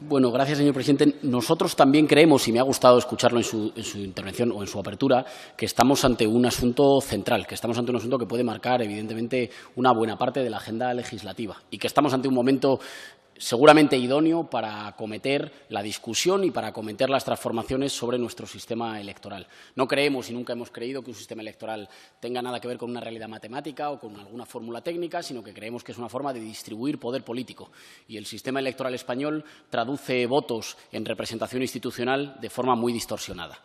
Bueno, gracias, señor presidente. Nosotros también creemos, y me ha gustado escucharlo en su intervención o en su apertura, que estamos ante un asunto central, que estamos ante un asunto que puede marcar, evidentemente, una buena parte de la agenda legislativa y que estamos ante un momento seguramente idóneo para acometer la discusión y para acometer las transformaciones sobre nuestro sistema electoral. No creemos y nunca hemos creído que un sistema electoral tenga nada que ver con una realidad matemática o con alguna fórmula técnica, sino que creemos que es una forma de distribuir poder político. Y el sistema electoral español traduce votos en representación institucional de forma muy distorsionada.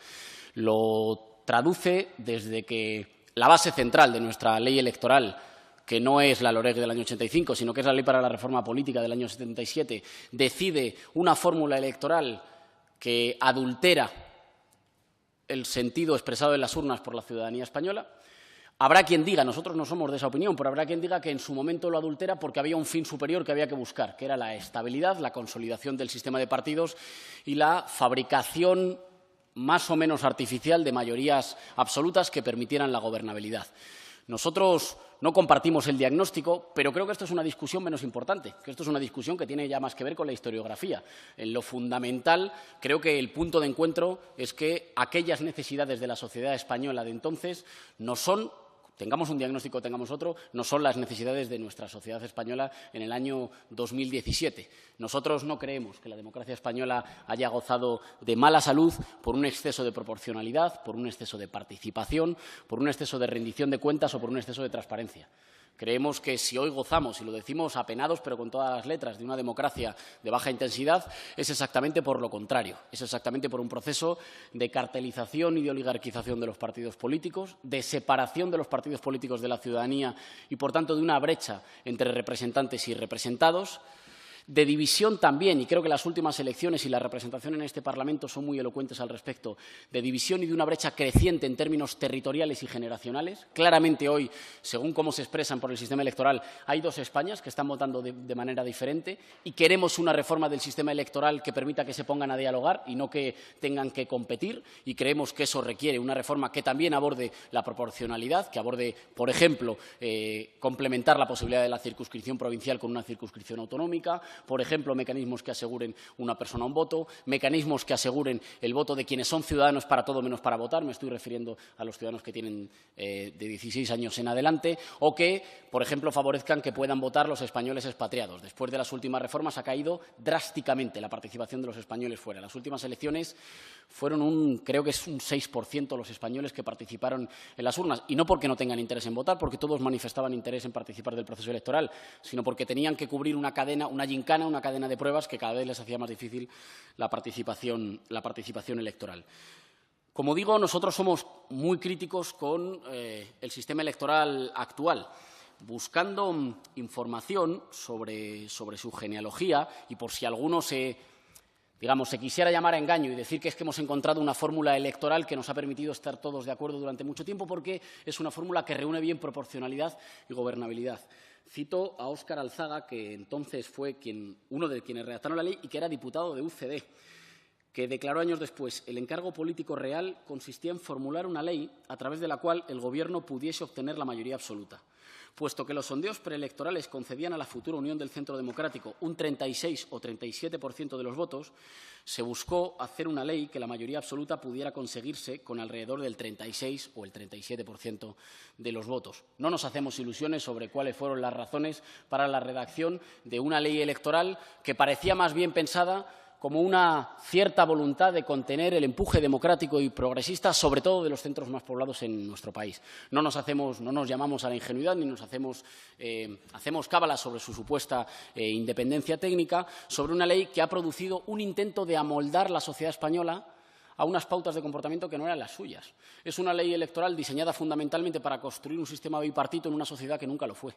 Lo traduce desde que la base central de nuestra ley electoral, que no es la LOREG del año 85, sino que es la Ley para la Reforma Política del año 77, decide una fórmula electoral que adultera el sentido expresado en las urnas por la ciudadanía española. Habrá quien diga, nosotros no somos de esa opinión, pero habrá quien diga que en su momento lo adultera porque había un fin superior que había que buscar, que era la estabilidad, la consolidación del sistema de partidos y la fabricación más o menos artificial de mayorías absolutas que permitieran la gobernabilidad. Nosotros no compartimos el diagnóstico, pero creo que esto es una discusión menos importante, que esto es una discusión que tiene ya más que ver con la historiografía. En lo fundamental, creo que el punto de encuentro es que aquellas necesidades de la sociedad española de entonces no son, tengamos un diagnóstico o tengamos otro, no son las necesidades de nuestra sociedad española en el año 2017. Nosotros no creemos que la democracia española haya gozado de mala salud por un exceso de proporcionalidad, por un exceso de participación, por un exceso de rendición de cuentas o por un exceso de transparencia. Creemos que si hoy gozamos, y lo decimos apenados pero con todas las letras, de una democracia de baja intensidad, es exactamente por lo contrario. Es exactamente por un proceso de cartelización y de oligarquización de los partidos políticos, de separación de los partidos políticos de la ciudadanía y, por tanto, de una brecha entre representantes y representados, de división también, y creo que las últimas elecciones y la representación en este Parlamento son muy elocuentes al respecto, de división y de una brecha creciente en términos territoriales y generacionales. Claramente hoy, según cómo se expresan por el sistema electoral, hay dos Españas que están votando de manera diferente y queremos una reforma del sistema electoral que permita que se pongan a dialogar y no que tengan que competir, y creemos que eso requiere una reforma que también aborde la proporcionalidad, que aborde, por ejemplo, complementar la posibilidad de la circunscripción provincial con una circunscripción autonómica, por ejemplo, mecanismos que aseguren una persona un voto, mecanismos que aseguren el voto de quienes son ciudadanos para todo menos para votar, me estoy refiriendo a los ciudadanos que tienen de 16 años en adelante, o que, por ejemplo, favorezcan que puedan votar los españoles expatriados. Después de las últimas reformas ha caído drásticamente la participación de los españoles fuera. Las últimas elecciones fueron creo que es un 6% los españoles que participaron en las urnas, y no porque no tengan interés en votar, porque todos manifestaban interés en participar del proceso electoral, sino porque tenían que cubrir una cadena, una gincana, una cadena de pruebas que cada vez les hacía más difícil la participación electoral. Como digo, nosotros somos muy críticos con el sistema electoral actual, buscando información sobre su genealogía, y por si alguno se quisiera llamar a engaño y decir que es que hemos encontrado una fórmula electoral que nos ha permitido estar todos de acuerdo durante mucho tiempo, porque es una fórmula que reúne bien proporcionalidad y gobernabilidad. Cito a Óscar Alzaga, que entonces fue uno de quienes redactaron la ley y que era diputado de UCD, que declaró años después: el encargo político real consistía en formular una ley a través de la cual el Gobierno pudiese obtener la mayoría absoluta. Puesto que los sondeos preelectorales concedían a la futura Unión del Centro Democrático un 36 o 37% de los votos, se buscó hacer una ley que la mayoría absoluta pudiera conseguirse con alrededor del 36 o el 37% de los votos. No nos hacemos ilusiones sobre cuáles fueron las razones para la redacción de una ley electoral que parecía más bien pensada como una cierta voluntad de contener el empuje democrático y progresista, sobre todo de los centros más poblados en nuestro país. No nos llamamos a la ingenuidad ni nos hacemos cábalas sobre su supuesta independencia técnica, sobre una ley que ha producido un intento de amoldar la sociedad española a unas pautas de comportamiento que no eran las suyas. Es una ley electoral diseñada fundamentalmente para construir un sistema bipartito en una sociedad que nunca lo fue.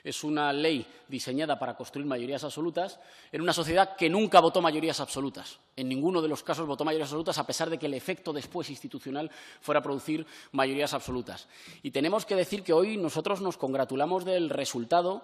Es una ley diseñada para construir mayorías absolutas en una sociedad que nunca votó mayorías absolutas. En ninguno de los casos votó mayorías absolutas, a pesar de que el efecto después institucional fuera a producir mayorías absolutas. Y tenemos que decir que hoy nosotros nos congratulamos del resultado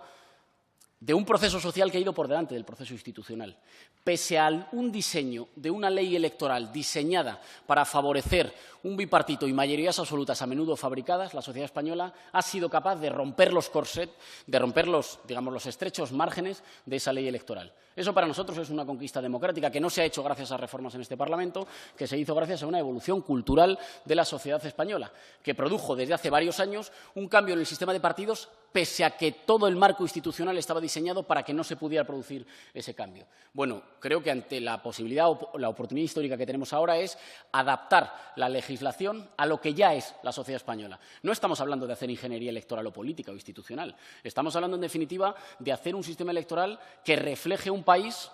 de un proceso social que ha ido por delante del proceso institucional. Pese a un diseño de una ley electoral diseñada para favorecer un bipartito y mayorías absolutas a menudo fabricadas, la sociedad española ha sido capaz de romper los corsets, de romper los estrechos márgenes de esa ley electoral. Eso para nosotros es una conquista democrática que no se ha hecho gracias a reformas en este Parlamento, que se hizo gracias a una evolución cultural de la sociedad española, que produjo desde hace varios años un cambio en el sistema de partidos, pese a que todo el marco institucional estaba diseñado para que no se pudiera producir ese cambio. Bueno, creo que ante la posibilidad o la oportunidad histórica que tenemos ahora es adaptar la legislación a lo que ya es la sociedad española. No estamos hablando de hacer ingeniería electoral o política o institucional. Estamos hablando, en definitiva, de hacer un sistema electoral que refleje un país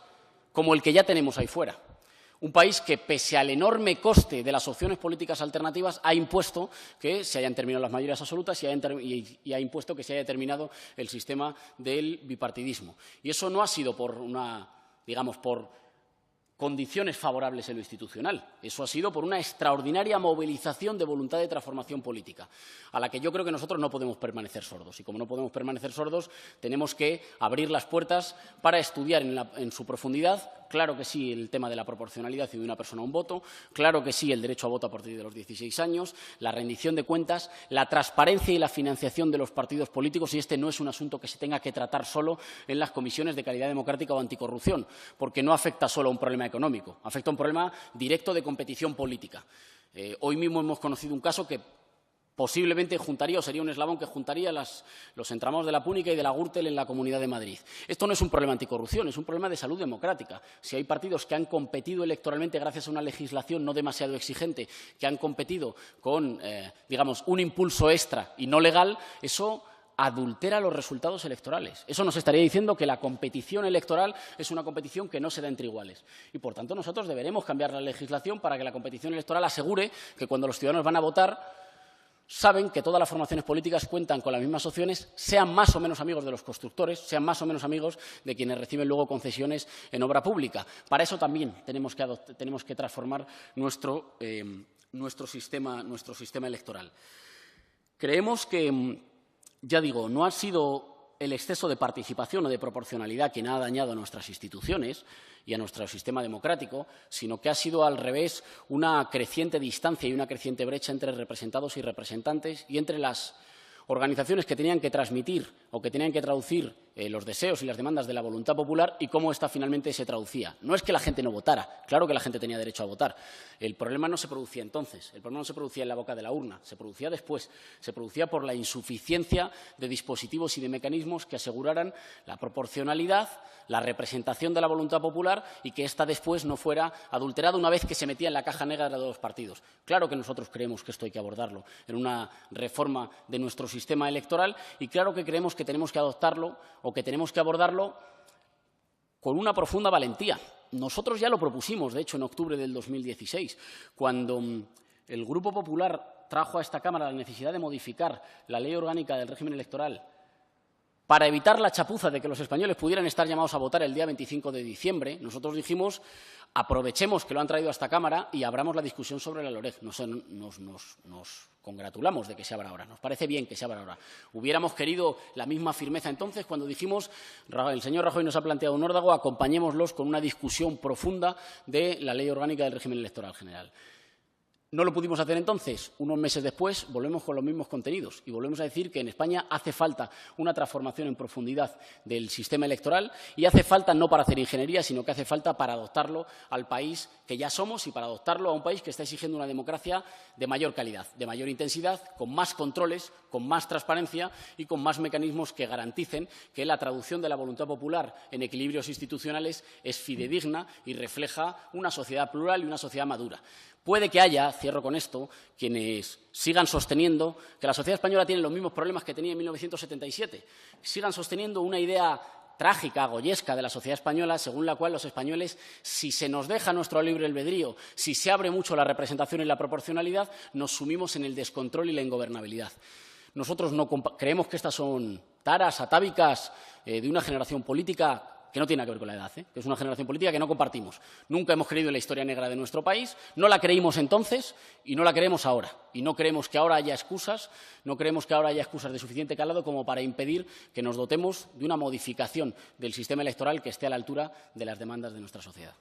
como el que ya tenemos ahí fuera. Un país que, pese al enorme coste de las opciones políticas alternativas, ha impuesto que se hayan terminado las mayorías absolutas y ha impuesto que se haya terminado el sistema del bipartidismo. Y eso no ha sido por por condiciones favorables en lo institucional. Eso ha sido por una extraordinaria movilización de voluntad de transformación política, a la que yo creo que nosotros no podemos permanecer sordos. Y como no podemos permanecer sordos, tenemos que abrir las puertas para estudiar en su profundidad. Claro que sí, el tema de la proporcionalidad y de una persona a un voto. Claro que sí, el derecho a voto a partir de los 16 años, la rendición de cuentas, la transparencia y la financiación de los partidos políticos. Y este no es un asunto que se tenga que tratar solo en las comisiones de calidad democrática o anticorrupción, porque no afecta solo a un problema económico, afecta a un problema directo de competición política. Hoy mismo hemos conocido un caso que posiblemente juntaría, o sería un eslabón que juntaría los entramados de la Púnica y de la Gürtel en la Comunidad de Madrid. Esto no es un problema anticorrupción, es un problema de salud democrática. Si hay partidos que han competido electoralmente gracias a una legislación no demasiado exigente, que han competido con, un impulso extra y no legal, eso adultera los resultados electorales. Eso nos estaría diciendo que la competición electoral es una competición que no se da entre iguales. Y, por tanto, nosotros deberemos cambiar la legislación para que la competición electoral asegure que cuando los ciudadanos van a votar saben que todas las formaciones políticas cuentan con las mismas opciones, sean más o menos amigos de los constructores, sean más o menos amigos de quienes reciben luego concesiones en obra pública. Para eso también tenemos que transformar nuestro sistema electoral. Creemos que, ya digo, no ha sido el exceso de participación o de proporcionalidad quien ha dañado a nuestras instituciones y a nuestro sistema democrático, sino que ha sido, al revés, una creciente distancia y una creciente brecha entre representados y representantes y entre las organizaciones que tenían que transmitir o que tenían que traducir los deseos y las demandas de la voluntad popular y cómo ésta finalmente se traducía. No es que la gente no votara, claro que la gente tenía derecho a votar. El problema no se producía entonces, el problema no se producía en la boca de la urna, se producía después, se producía por la insuficiencia de dispositivos y de mecanismos que aseguraran la proporcionalidad, la representación de la voluntad popular y que ésta después no fuera adulterada una vez que se metía en la caja negra de los partidos. Claro que nosotros creemos que esto hay que abordarlo en una reforma de nuestro sistema electoral y claro que creemos que tenemos que adoptarlo o que tenemos que abordarlo con una profunda valentía. Nosotros ya lo propusimos, de hecho, en octubre del 2016, cuando el Grupo Popular trajo a esta Cámara la necesidad de modificar la Ley Orgánica del Régimen Electoral para evitar la chapuza de que los españoles pudieran estar llamados a votar el día 25 de diciembre, nosotros dijimos, aprovechemos que lo han traído a esta Cámara y abramos la discusión sobre la LOREG. Nos congratulamos de que se abra ahora, nos parece bien que se abra ahora. Hubiéramos querido la misma firmeza entonces cuando dijimos, el señor Rajoy nos ha planteado un órdago, acompañémoslos con una discusión profunda de la Ley Orgánica del Régimen Electoral General. No lo pudimos hacer entonces. Unos meses después volvemos con los mismos contenidos y volvemos a decir que en España hace falta una transformación en profundidad del sistema electoral y hace falta no para hacer ingeniería, sino que hace falta para adoptarlo al país que ya somos y para adoptarlo a un país que está exigiendo una democracia de mayor calidad, de mayor intensidad, con más controles, con más transparencia y con más mecanismos que garanticen que la traducción de la voluntad popular en equilibrios institucionales es fidedigna y refleja una sociedad plural y una sociedad madura. Puede que haya, cierro con esto, quienes sigan sosteniendo que la sociedad española tiene los mismos problemas que tenía en 1977, sigan sosteniendo una idea trágica, goyesca de la sociedad española, según la cual los españoles, si se nos deja nuestro libre albedrío, si se abre mucho la representación y la proporcionalidad, nos sumimos en el descontrol y la ingobernabilidad. Nosotros no creemos que estas son taras atávicas de una generación política que no tiene nada que ver con la edad, que es una generación política que no compartimos. Nunca hemos creído en la historia negra de nuestro país, no la creímos entonces y no la creemos ahora. Y no creemos que ahora haya excusas, de suficiente calado como para impedir que nos dotemos de una modificación del sistema electoral que esté a la altura de las demandas de nuestra sociedad.